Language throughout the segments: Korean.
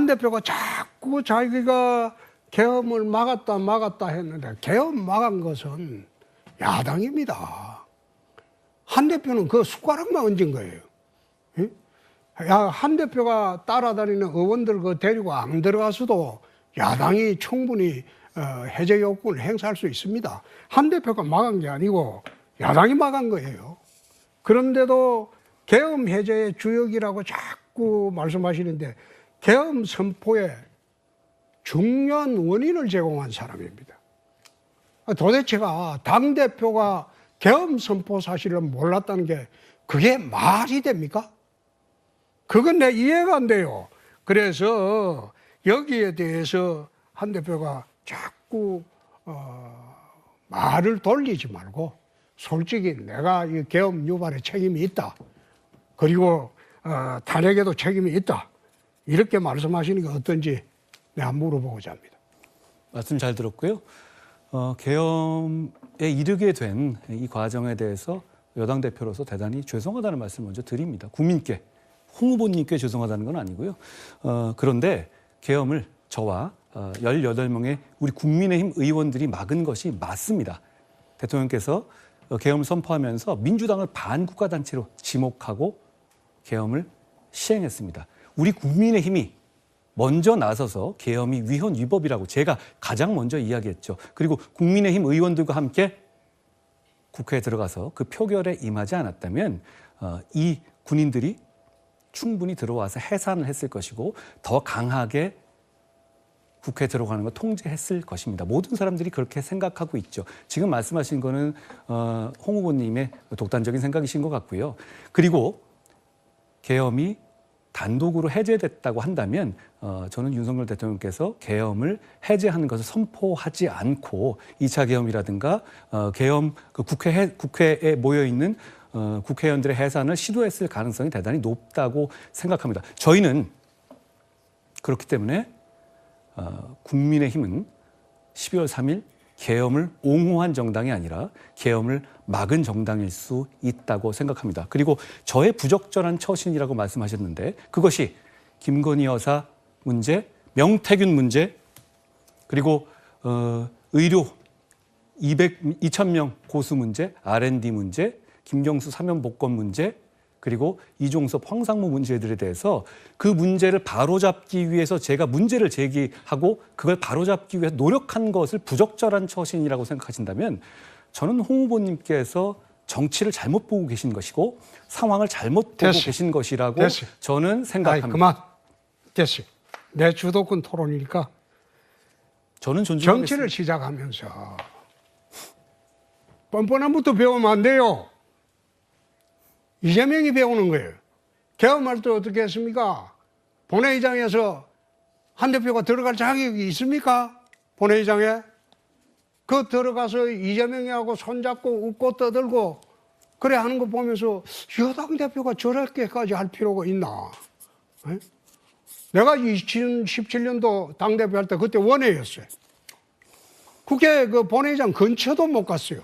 대표가 자꾸 자기가 계엄을 막았다 했는데 계엄 막은 것은 야당입니다. 한 대표는 그 숟가락만 얹은 거예요. 예? 한 대표가 따라다니는 의원들 그 데리고 안 들어가서도 야당이 충분히 해제 요건을 행사할 수 있습니다. 한 대표가 막은 게 아니고 야당이 막은 거예요. 그런데도 계엄 해제의 주역이라고 자꾸 말씀하시는데 계엄 선포에 중요한 원인을 제공한 사람입니다. 도대체가 당대표가 계엄 선포 사실을 몰랐다는 게 그게 말이 됩니까? 그건 내 이해가 안 돼요. 그래서 여기에 대해서 한 대표가 자꾸 말을 돌리지 말고 솔직히 내가 이 계엄 유발에 책임이 있다. 그리고 탄핵에도 책임이 있다. 이렇게 말씀하시는 게 어떤지 내가 물어보고자 합니다. 말씀 잘 들었고요. 계엄에 이르게 된 이 과정에 대해서 여당 대표로서 대단히 죄송하다는 말씀을 먼저 드립니다. 국민께, 홍 후보님께 죄송하다는 건 아니고요. 그런데 계엄을 저와 18명의 우리 국민의힘 의원들이 막은 것이 맞습니다. 대통령께서 계엄을 선포하면서 민주당을 반국가단체로 지목하고 계엄을 시행했습니다. 우리 국민의힘이 먼저 나서서 계엄이 위헌 위법이라고 제가 가장 먼저 이야기했죠. 그리고 국민의힘 의원들과 함께 국회에 들어가서 그 표결에 임하지 않았다면 이 군인들이 충분히 들어와서 해산을 했을 것이고 더 강하게 국회에 들어가는 걸 통제했을 것입니다. 모든 사람들이 그렇게 생각하고 있죠. 지금 말씀하신 거는 홍 후보님의 독단적인 생각이신 것 같고요. 그리고 계엄이 단독으로 해제됐다고 한다면 저는 윤석열 대통령께서 계엄을 해제하는 것을 선포하지 않고 2차 계엄이라든가 계엄 국회에 모여 있는 국회의원들의 해산을 시도했을 가능성이 대단히 높다고 생각합니다. 저희는 그렇기 때문에 국민의힘은 12월 3일 계엄을 옹호한 정당이 아니라 계엄을 막은 정당일 수 있다고 생각합니다. 그리고 저의 부적절한 처신이라고 말씀하셨는데 그것이 김건희 여사 문제, 명태균 문제, 그리고 의료 2,000명 고수 문제, R&D 문제, 김경수 사면 복권 문제, 그리고 이종섭 황상무 문제들에 대해서 그 문제를 바로잡기 위해서 제가 문제를 제기하고 그걸 바로잡기 위해서 노력한 것을 부적절한 처신이라고 생각하신다면 저는 홍 후보님께서 정치를 잘못 보고 계신 것이고 상황을 잘못 보고 계신 것이라고 저는 생각합니다. 그만. 됐어. 내 주도권 토론이니까 저는 존중하겠습니다. 정치를 시작하면서 뻔뻔함부터 배우면 안 돼요. 이재명이 배우는 거예요. 계엄할 때 어떻게 했습니까? 본회의장에서 한 대표가 들어갈 자격이 있습니까? 본회의장에? 그 들어가서 이재명이하고 손잡고 웃고 떠들고 그래 하는 거 보면서 여당 대표가 저렇게까지 할 필요가 있나? 에? 내가 2017년도 당대표 할 때 그때 원외였어요. 국회 그 본회의장 근처도 못 갔어요.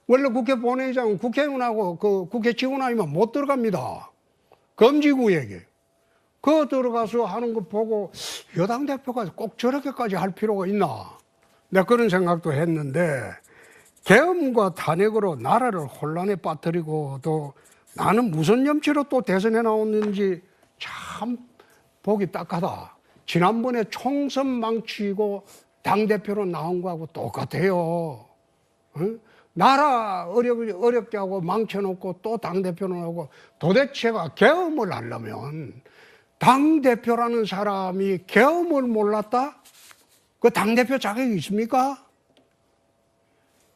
원래 국회 본회의장은 국회의원하고 그 국회 직원 아니면 못 들어갑니다. 금지구역이에요. 그거 들어가서 하는 거 보고 여당 대표가 꼭 저렇게까지 할 필요가 있나? 내가 그런 생각도 했는데 계엄과 탄핵으로 나라를 혼란에 빠뜨리고 또 나는 무슨 염치로 또 대선에 나오는지 참 보기 딱하다. 지난번에 총선 망치고 당대표로 나온 거하고 똑같아요. 응? 나라 어렵게 하고 망쳐놓고 또 당대표로 나오고 도대체가 계엄을 하려면 당대표라는 사람이 계엄을 몰랐다? 그 당대표 자격이 있습니까?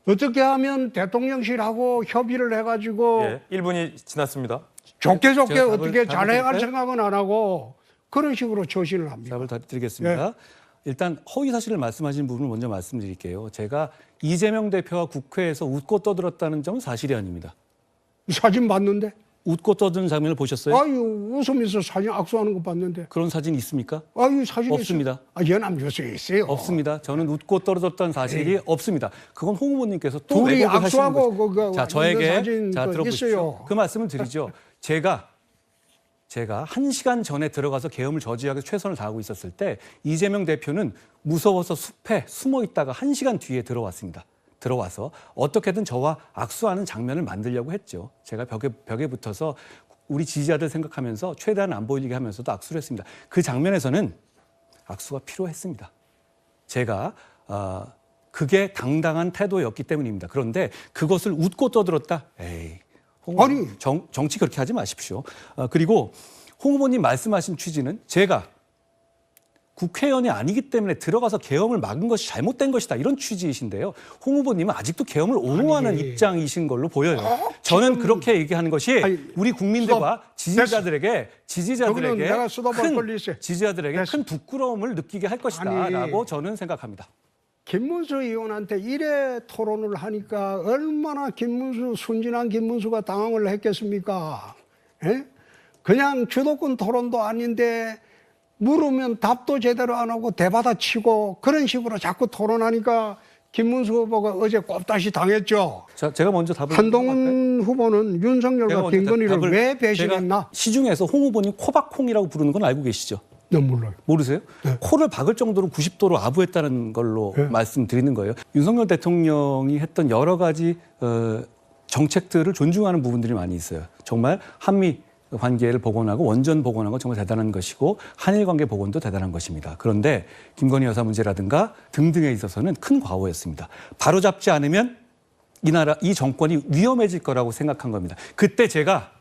어떻게 하면 대통령실하고 협의를 해가지고 예, 1분이 지났습니다. 좋게 어떻게 잘해갈 생각은 안 하고 그런 식으로 처신을 합니다. 답을 드리겠습니다. 예. 일단 허위 사실을 말씀하신 부분을 먼저 말씀드릴게요. 제가 이재명 대표와 국회에서 웃고 떠들었다는 점은 사실이 아닙니다. 사진 봤는데? 웃고 떠드는 장면을 보셨어요? 아유, 웃으면서 사진 악수하는 거 봤는데. 그런 사진 있습니까? 아유, 사진이 없습니다. 연합뉴스에 있어요. 없습니다. 저는 웃고 떨어졌다는 사실이 없습니다. 그건 홍 후보님께서 또 둘이 왜곡을 하시는 악수하고 거죠. 자, 저에게 사진 들어보십시오. 있어요. 그 말씀을 드리죠. 제가 제가 1시간 전에 들어가서 계엄을 저지하기 위해서 최선을 다하고 있었을 때 이재명 대표는 무서워서 숲에 숨어 있다가 1시간 뒤에 들어왔습니다. 들어와서 어떻게든 저와 악수하는 장면을 만들려고 했죠. 제가 벽에 붙어서 우리 지지자들 생각하면서 최대한 안 보이게 하면서도 악수를 했습니다. 그 장면에서는 악수가 필요했습니다. 제가 그게 당당한 태도였기 때문입니다. 그런데 그것을 웃고 떠들었다? 에이, 아니. 정치 그렇게 하지 마십시오. 그리고 홍 후보님 말씀하신 취지는 제가 국회의원이 아니기 때문에 들어가서 계엄을 막은 것이 잘못된 것이다. 이런 취지이신데요. 홍 후보님은 아직도 계엄을 옹호하는 입장이신 걸로 보여요. 저는 그렇게 얘기하는 것이 우리 국민들과 지지자들에게 큰 부끄러움을 느끼게 할 것이다라고 저는 생각합니다. 김문수 의원한테 이래 토론을 하니까 얼마나 순진한 김문수가 당황을 했겠습니까? 예? 그냥 주도권 토론도 아닌데 물으면 답도 제대로 안 하고 대받아치고 그런 식으로 자꾸 토론하니까 김문수 후보가 어제 꼽다시 당했죠. 자, 제가 먼저 답을 한동훈 후보는 윤석열과 김건희를 왜 배신했나? 시중에서 홍 후보님 코박콩이라고 부르는 건 알고 계시죠? 네, 몰라요. 모르세요? 네. 코를 박을 정도로 90도로 아부했다는 걸로 네. 말씀드리는 거예요. 윤석열 대통령이 했던 여러 가지 정책들을 존중하는 부분들이 많이 있어요. 정말 한미 관계를 복원하고 원전 복원한 건 정말 대단한 것이고 한일 관계 복원도 대단한 것입니다. 그런데 김건희 여사 문제라든가 등등에 있어서는 큰 과오였습니다. 바로잡지 않으면 이 정권이 위험해질 거라고 생각한 겁니다. 그때 제가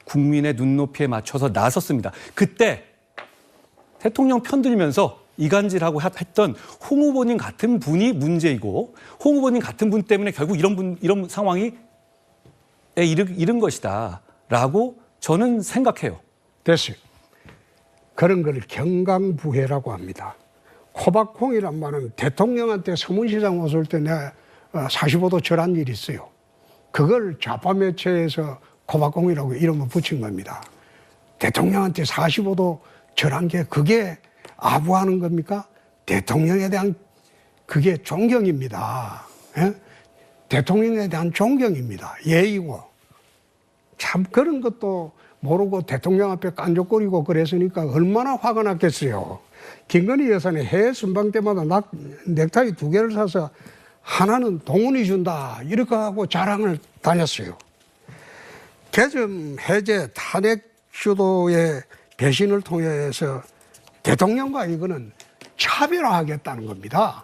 국민의 눈높이에 맞춰서 나섰습니다. 그때 대통령 편들면서 이간질하고 했던 홍 후보님 같은 분이 문제이고 홍 후보님 같은 분 때문에 결국 이런 상황이 이른 것이다라고 저는 생각해요. 됐어요. 그런 걸 경강부회라고 합니다. 코박콩이란 말은 대통령한테 서문시장 왔을 때 내가 45도 절한 일이 있어요. 그걸 좌파 매체에서 코박콩이라고 이름을 붙인 겁니다. 대통령한테 45도 절한 게 그게 아부하는 겁니까? 대통령에 대한 그게 존경입니다. 예? 대통령에 대한 존경입니다. 예의고. 참 그런 것도 모르고 대통령 앞에 깐족거리고 그랬으니까 얼마나 화가 났겠어요. 김건희 여사는 해외 순방 때마다 넥타이 2개를 사서 하나는 동훈이 준다 이렇게 하고 자랑을 다녔어요. 개점 해제 탄핵 주도의 배신을 통해서 대통령과 이거는 차별화하겠다는 겁니다.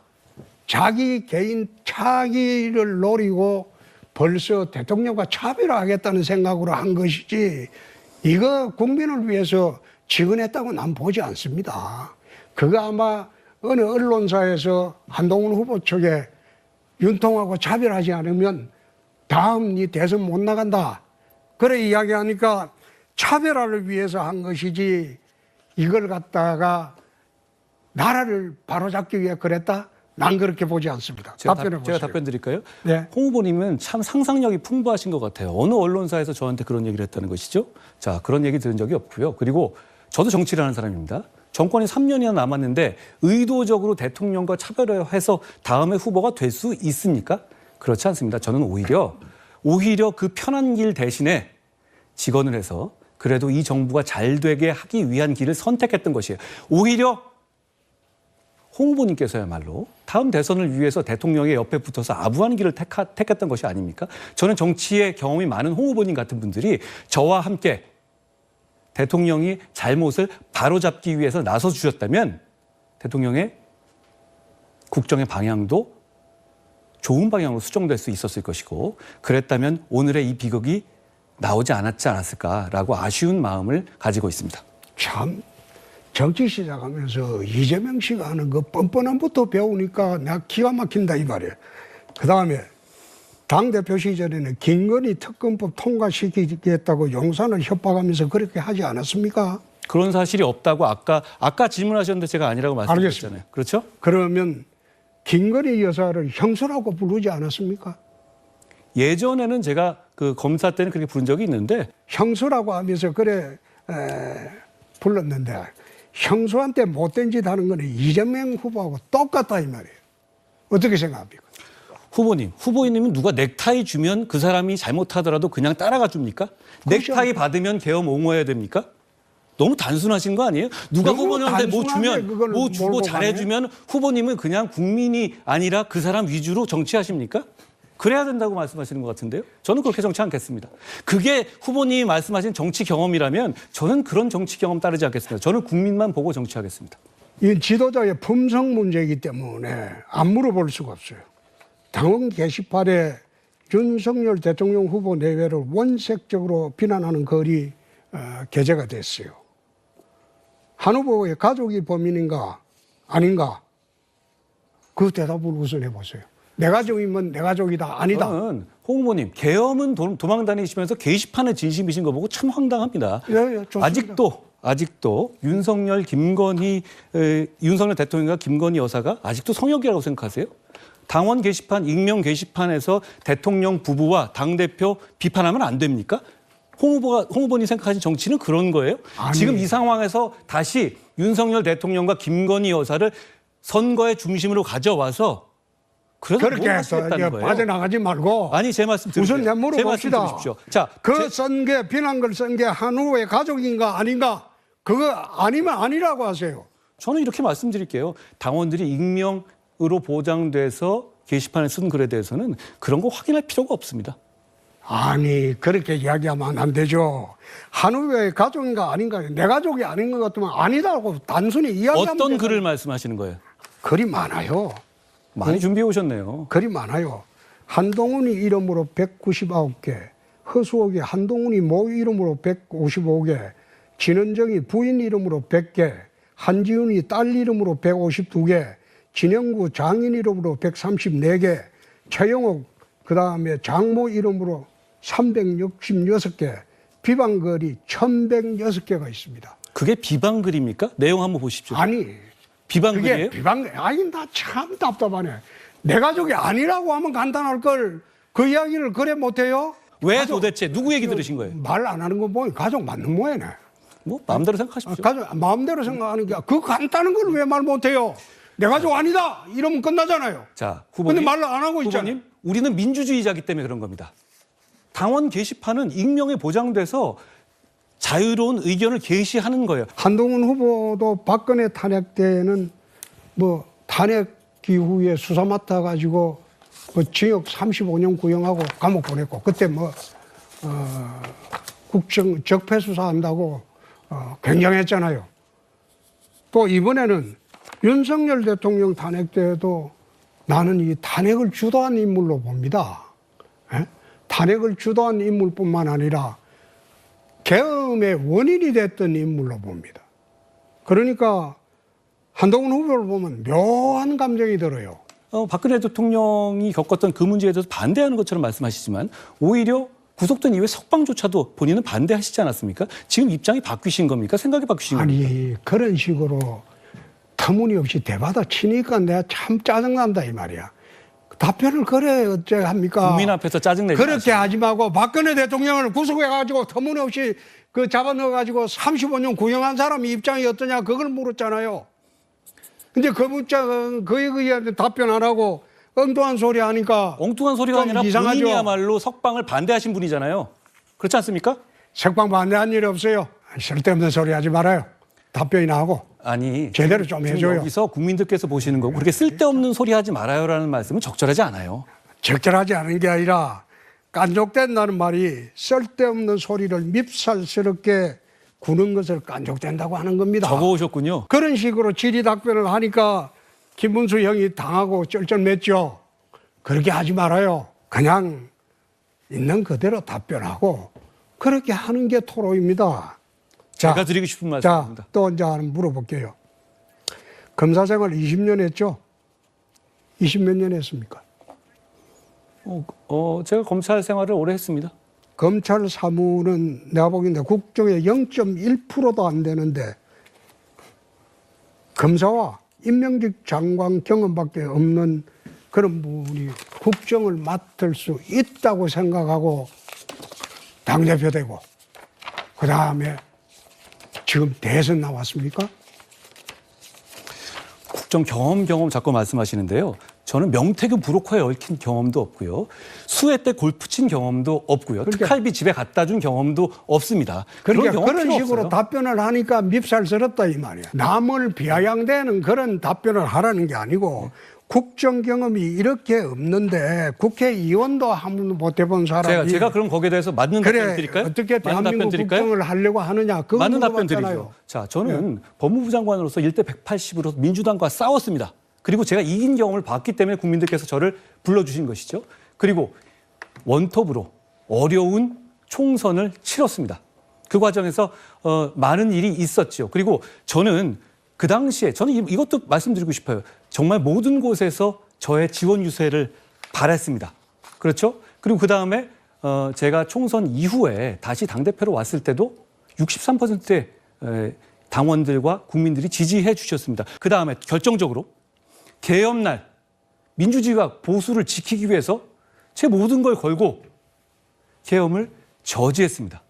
자기 개인 차기를 노리고 벌써 대통령과 차별화하겠다는 생각으로 한 것이지 이거 국민을 위해서 지원했다고 난 보지 않습니다. 그거 아마 어느 언론사에서 한동훈 후보 측에 윤통하고 차별하지 않으면 다음 니 대선 못 나간다. 그래 이야기하니까 차별화를 위해서 한 것이지 이걸 갖다가 나라를 바로잡기 위해 그랬다? 난 그렇게 보지 않습니다. 제가 답변 드릴까요? 네. 홍 후보님은 참 상상력이 풍부하신 것 같아요. 어느 언론사에서 저한테 그런 얘기를 했다는 것이죠? 자, 그런 얘기 들은 적이 없고요. 그리고 저도 정치를 하는 사람입니다. 정권이 3년이나 남았는데 의도적으로 대통령과 차별화해서 다음에 후보가 될 수 있습니까? 그렇지 않습니다. 저는 오히려 그 편한 길 대신에 직언을 해서 그래도 이 정부가 잘 되게 하기 위한 길을 선택했던 것이에요. 오히려 홍 후보님께서야말로 다음 대선을 위해서 대통령의 옆에 붙어서 아부하는 길을 택했던 것이 아닙니까? 저는 정치에 경험이 많은 홍 후보님 같은 분들이 저와 함께 대통령이 잘못을 바로잡기 위해서 나서주셨다면 대통령의 국정의 방향도 좋은 방향으로 수정될 수 있었을 것이고 그랬다면 오늘의 이 비극이 나오지 않았을까라고 아쉬운 마음을 가지고 있습니다. 참 정치 시작하면서 이재명 씨가 하는 그 뻔뻔함부터 배우니까 내가 기가 막힌다 이 말이에요. 그다음에 당대표 시절에는 김건희 특검법 통과시키겠다고 용산을 협박하면서 그렇게 하지 않았습니까? 그런 사실이 없다고 아까 질문하셨는데 제가 아니라고 말씀드렸잖아요. 그렇죠? 그러면 김건희 여사를 형수라고 부르지 않았습니까? 예전에는 제가 그 검사 때는 그렇게 부른 적이 있는데 형수라고 하면서 그래 불렀는데 형수한테 못된 짓 하는 거는 이재명 후보하고 똑같다 이 말이에요. 어떻게 생각합니까? 후보님은 누가 넥타이 주면 그 사람이 잘못하더라도 그냥 따라가 줍니까? 그렇죠. 넥타이 받으면 계엄 옹호해야 됩니까? 너무 단순하신 거 아니에요? 누가 너무 후보님한테 뭐 단순하게 주면, 그걸 뭐 주고 몰고 잘해주면 후보님은 그냥 국민이 아니라 그 사람 위주로 정치하십니까? 그래야 된다고 말씀하시는 것 같은데요. 저는 그렇게 정치 않겠습니다. 그게 후보님이 말씀하신 정치 경험이라면 저는 그런 정치 경험 따르지 않겠습니다. 저는 국민만 보고 정치하겠습니다. 이 지도자의 품성 문제이기 때문에 안 물어볼 수가 없어요. 당원 게시판에 윤석열 대통령 후보 내외를 원색적으로 비난하는 글이 게재가 됐어요. 한 후보의 가족이 범인인가 아닌가? 그 대답을 우선 해보세요. 내 가족이면 내 가족이다 아니다. 저는 홍 후보님 계엄은 도망 다니시면서 게시판에 진심이신 거 보고 참 황당합니다. 예, 좋습니다. 아직도 윤석열 대통령과 김건희 여사가 아직도 성역이라고 생각하세요? 당원 게시판, 익명 게시판에서 대통령 부부와 당대표 비판하면 안 됩니까? 홍 후보님 생각하신 정치는 그런 거예요? 아니. 지금 이 상황에서 다시 윤석열 대통령과 김건희 여사를 선거의 중심으로 가져와서 그래서 그렇게 해서 하시겠다는 거예요? 빠져나가지 말고 아니 제 말씀 들으세요. 우선 내 물어봅시다. 들으십시오. 자, 그 선게 비난글 쓴 게 한 후보의 가족인가 아닌가? 그거 아니면 아니라고 하세요. 저는 이렇게 말씀드릴게요. 당원들이 익명으로 보장돼서 게시판에 쓴 글에 대해서는 그런 거 확인할 필요가 없습니다. 아니 그렇게 이야기하면 안 되죠. 한 후보의 가족인가 아닌가? 내 가족이 아닌 것 같으면 아니다고 단순히 이야기하면 어떤 되잖아요. 글을 말씀하시는 거예요? 글이 많아요. 많이 준비해 오셨네요. 글이 많아요. 한동훈이 이름으로 199개, 허수옥이 한동훈이 모 이름으로 155개, 진은정이 부인 이름으로 100개, 한지훈이 딸 이름으로 152개, 진영구 장인 이름으로 134개, 최영옥 그다음에 장모 이름으로 366개, 비방글이 1106개가 있습니다. 그게 비방글입니까? 내용 한번 보십시오. 아니 비방글이에요? 그게 비방 아니 나 참 답답하네. 내 가족이 아니라고 하면 간단할 걸 그 이야기를 그래 못해요? 왜 도대체 누구 얘기 들으신 거예요? 말 안 하는 거 보니 가족 맞는 모양이네. 뭐 마음대로 생각하십시오. 가족 마음대로 생각하는 게 그 간단한 걸 왜 말 못해요? 내 가족 아니다 이러면 끝나잖아요. 자, 후보님. 근데 말을 안 하고 있잖아요. 후보님, 우리는 민주주의자기 때문에 그런 겁니다. 당원 게시판은 익명에 보장돼서 자유로운 의견을 게시하는 거예요. 한동훈 후보도 박근혜 탄핵 때는 뭐 탄핵 기후에 수사 맡아가지고 뭐 징역 35년 구형하고 감옥 보냈고 그때 뭐 국정 적폐 수사한다고 굉장했잖아요. 또 이번에는 윤석열 대통령 탄핵 때도 나는 이 탄핵을 주도한 인물로 봅니다. 예? 탄핵을 주도한 인물뿐만 아니라 계엄의 원인이 됐던 인물로 봅니다. 그러니까 한동훈 후보를 보면 묘한 감정이 들어요. 박근혜 대통령이 겪었던 그 문제에 대해서 반대하는 것처럼 말씀하시지만 오히려 구속된 이후에 석방조차도 본인은 반대하시지 않았습니까? 지금 입장이 바뀌신 겁니까? 생각이 바뀌신 겁니까? 아니 그런 식으로 터무니없이 대받아 치니까 내가 참 짜증난다 이 말이야. 답변을 그래 어째 합니까? 국민 앞에서 짜증내지 그렇게 마시고. 하지 말고 박근혜 대통령을 구속해가지고 터무니없이 그 잡아넣어가지고 35년 구형한 사람이 입장이 어떠냐 그걸 물었잖아요. 근데 그 문자 그에 답변 안 하고 엉뚱한 소리 하니까 엉뚱한 소리가 좀 아니라 이상하죠. 본인이야말로 석방을 반대하신 분이잖아요. 그렇지 않습니까? 석방 반대한 일이 없어요. 쓸데없는 소리 하지 말아요. 답변이 나오고 아니 제대로 좀 지금 해줘요. 여기서 국민들께서 보시는 거고 그렇게 쓸데없는 소리 하지 말아요라는 말씀은 적절하지 않아요. 적절하지 않은 게 아니라 깐족된다는 말이 쓸데없는 소리를 밉살스럽게 구는 것을 깐족된다고 하는 겁니다. 적어오셨군요. 그런 식으로 질의 답변을 하니까 김문수 형이 당하고 쩔쩔맸죠. 그렇게 하지 말아요. 그냥 있는 그대로 답변하고 그렇게 하는 게 토로입니다. 제가 드리고 싶은 말씀입니다. 자, 또 이제 하나 물어볼게요. 검사 생활 20년 했죠? 20몇 년 했습니까? 제가 검찰 생활을 오래 했습니다. 검찰 사무는 내가 보기엔 국정의 0.1%도 안 되는데 검사와 임명직 장관 경험밖에 없는 그런 분이 국정을 맡을 수 있다고 생각하고 당대표 되고 그다음에 지금 대선 나왔습니까? 국정 경험 자꾸 말씀하시는데요. 저는 명태균 브로커에 얽힌 경험도 없고요. 수해 때 골프 친 경험도 없고요. 그러니까- 특활비 집에 갖다 준 경험도 없습니다. 그런 그러니까 경험 그런 필요 식으로 없어요. 답변을 하니까 밉살스럽다 이 말이야. 남을 비아냥대는 그런 답변을 하라는 게 아니고 국정 경험이 이렇게 없는데 국회의원도 한 번도 못 해본 사람이 제가 그럼 거기에 대해서 맞는 답변 그래 드릴까요? 어떻게 맞는 답변 대한민국 드릴까요? 국정을 하려고 하느냐 그거 맞는 답변 물어봤잖아요. 드리죠. 자, 저는 법무부 장관으로서 1대 180으로 민주당과 싸웠습니다. 그리고 제가 이긴 경험을 봤기 때문에 국민들께서 저를 불러주신 것이죠. 그리고 원톱으로 어려운 총선을 치렀습니다. 그 과정에서 많은 일이 있었죠. 그리고 저는 그 당시에 저는 이것도 말씀드리고 싶어요. 정말 모든 곳에서 저의 지원 유세를 바랐습니다. 그렇죠? 그리고 그 다음에 제가 총선 이후에 다시 당대표로 왔을 때도 63%의 당원들과 국민들이 지지해 주셨습니다. 그 다음에 결정적으로 개엄날 민주주의와 보수를 지키기 위해서 제 모든 걸 걸고 계엄을 저지했습니다.